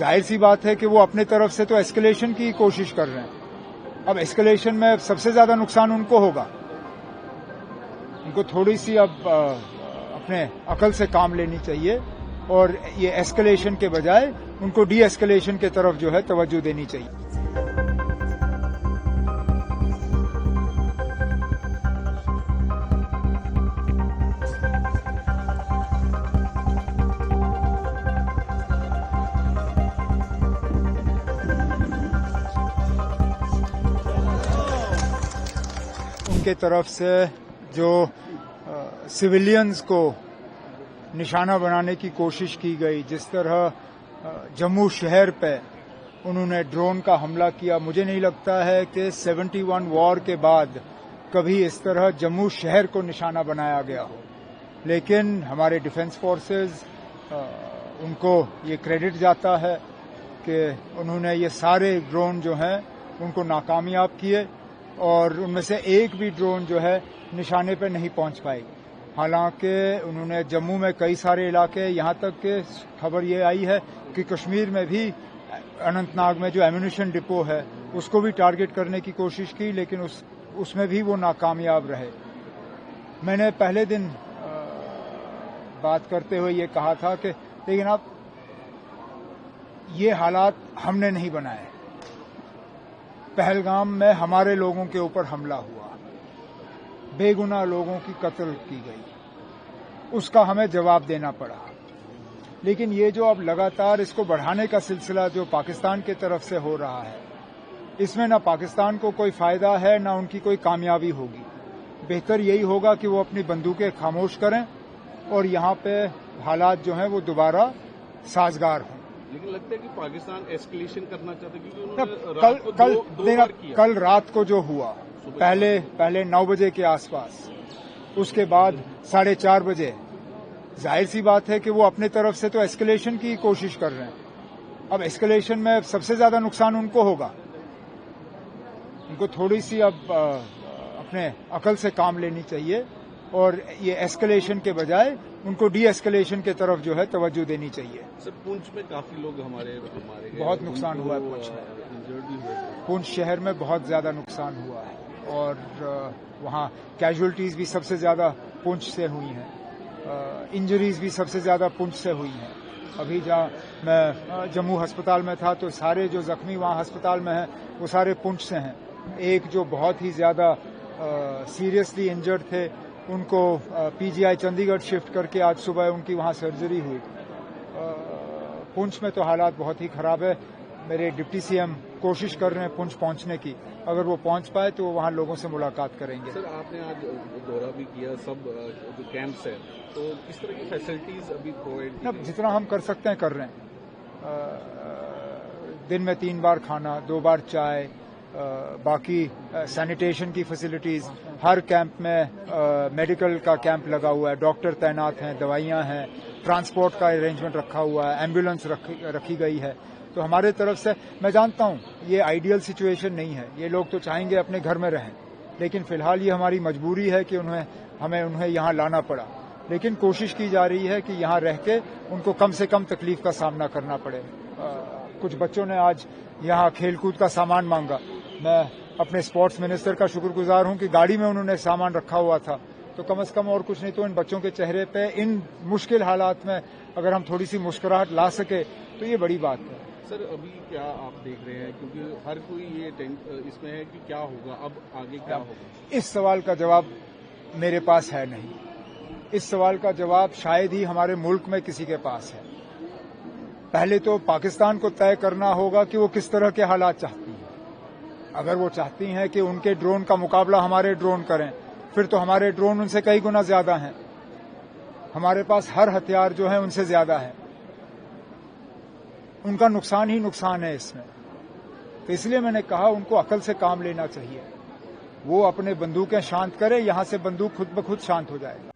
ظاہر سی بات ہے کہ وہ اپنے طرف سے تو ایسکلیشن کی کوشش کر رہے ہیں. اب ایسکلیشن میں سب سے زیادہ نقصان ان کو ہوگا. ان کو تھوڑی سی اب اپنے عقل سے کام لینی چاہیے اور یہ ایسکلیشن کے بجائے ان کو ڈی ایسکلیشن کی طرف جو ہے توجہ دینی چاہیے. ان کے طرف سے جو سویلینز کو نشانہ بنانے کی کوشش کی گئی، جس طرح جموں شہر پہ انہوں نے ڈرون کا حملہ کیا، مجھے نہیں لگتا ہے کہ 71 وار کے بعد کبھی اس طرح جموں شہر کو نشانہ بنایا گیا ہو. لیکن ہمارے ڈیفنس فورسز ان کو یہ کریڈٹ جاتا ہے کہ انہوں نے یہ سارے ڈرون جو ہیں ان کو ناکامیاب کیے اور ان میں سے ایک بھی ڈرون جو ہے نشانے پہ نہیں پہنچ پائی. حالانکہ انہوں نے جموں میں کئی سارے علاقے، یہاں تک کہ خبر یہ آئی ہے کہ کشمیر میں بھی اننت ناگ میں جو ایمونیشن ڈپو ہے اس کو بھی ٹارگٹ کرنے کی کوشش کی، لیکن اس میں بھی وہ ناکامیاب رہے. میں نے پہلے دن بات کرتے ہوئے یہ کہا تھا کہ لیکن اب یہ حالات ہم نے نہیں بنائے. پہلگام میں ہمارے لوگوں کے اوپر حملہ ہوا، بے گناہ لوگوں کی قتل کی گئی، اس کا ہمیں جواب دینا پڑا. لیکن یہ جو اب لگاتار اس کو بڑھانے کا سلسلہ جو پاکستان کی طرف سے ہو رہا ہے، اس میں نہ پاکستان کو کوئی فائدہ ہے نہ ان کی کوئی کامیابی ہوگی. بہتر یہی ہوگا کہ وہ اپنی بندوقیں خاموش کریں اور یہاں پہ حالات جو ہیں وہ دوبارہ سازگار ہوں. لیکن لگتا ہے کہ پاکستان ایسکلیشن کرنا چاہتا ہے کیونکہ کل رات کو جو ہوا، پہلے 9 بجے کے آس پاس، اس کے بعد 4:30 بجے، ظاہر سی بات ہے کہ وہ اپنے طرف سے تو ایسکلیشن کی کوشش کر رہے ہیں. اب ایسکلیشن میں سب سے زیادہ نقصان ان کو ہوگا. ان کو تھوڑی سی اب اپنے عقل سے کام لینی چاہیے اور یہ ایسکلیشن کے بجائے ان کو ڈی ایسکلیشن کی طرف جو ہے توجہ دینی چاہیے. سر پونچھ میں کافی لوگ ہمارے بہت نقصان ہوا ہے. پونچھ میں، پونچھ شہر میں بہت زیادہ نقصان ہوا ہے اور وہاں کیجولٹیز بھی سب سے زیادہ پونچھ سے ہوئی ہیں، انجریز بھی سب سے زیادہ پونچھ سے ہوئی ہیں. ابھی جہاں میں جموں ہسپتال میں تھا تو سارے جو زخمی وہاں ہسپتال میں ہیں وہ سارے پونچھ سے ہیں. ایک جو بہت ہی زیادہ سیریسلی انجرڈ تھے ان کو پی جی آئی چندی گڑھ شفٹ کر کے آج صبح ان کی وہاں سرجری ہوئی. پونچھ میں تو حالات بہت ہی خراب ہے. میرے ڈپٹی سی ایم کوشش کر رہے ہیں پونچھ پہنچنے کی، اگر وہ پہنچ پائے تو وہ وہاں لوگوں سے ملاقات کریں گے. سر آپ نے آج دورہ بھی کیا سب جو کیمپس ہیں، تو کس طرح کی فیسلٹیز ابھی پرووائڈ؟ جتنا ہم کر سکتے ہیں کر رہے ہیں. دن میں 3 بار کھانا، 2 بار چائے، باقی سینیٹیشن کی فیسلٹیز. ہر کیمپ میں میڈیکل کا کیمپ لگا ہوا ہے، ڈاکٹر تعینات ہیں، دوائیاں ہیں، ٹرانسپورٹ کا ارینجمنٹ رکھا ہوا ہے، ایمبولینس رکھی گئی ہے. تو ہمارے طرف سے میں جانتا ہوں یہ آئیڈیل سچویشن نہیں ہے، یہ لوگ تو چاہیں گے اپنے گھر میں رہیں، لیکن فی الحال یہ ہماری مجبوری ہے کہ ہمیں انہیں یہاں لانا پڑا. لیکن کوشش کی جا رہی ہے کہ یہاں رہ کے ان کو کم سے کم تکلیف کا سامنا کرنا پڑے. کچھ بچوں نے آج یہاں کھیل کود کا سامان مانگا. میں اپنے اسپورٹس منسٹر کا شکر گزار ہوں کہ گاڑی میں انہوں نے سامان رکھا ہوا تھا، تو کم از کم اور کچھ نہیں تو ان بچوں کے چہرے پہ ان مشکل حالات میں اگر ہم تھوڑی سی مسکراہٹ لا سکے تو یہ بڑی بات ہے. سر ابھی کیا آپ دیکھ رہے ہیں، کیونکہ ہر کوئی یہ اس میں ہے کہ کیا ہوگا، اب آگے کیا ہوگا؟ اس سوال کا جواب میرے پاس ہے نہیں. اس سوال کا جواب شاید ہی ہمارے ملک میں کسی کے پاس ہے. پہلے تو پاکستان کو طے کرنا ہوگا کہ وہ کس طرح کے حالات چاہتی ہیں. اگر وہ چاہتی ہیں کہ ان کے ڈرون کا مقابلہ ہمارے ڈرون کریں، پھر تو ہمارے ڈرون ان سے کئی گنا زیادہ ہیں. ہمارے پاس ہر ہتھیار جو ہے ان سے زیادہ ہے. ان کا نقصان ہی نقصان ہے اس میں. تو اس لیے میں نے کہا ان کو عقل سے کام لینا چاہیے. وہ اپنے بندوقیں شانت کرے، یہاں سے بندوق خود بخود شانت ہو جائے.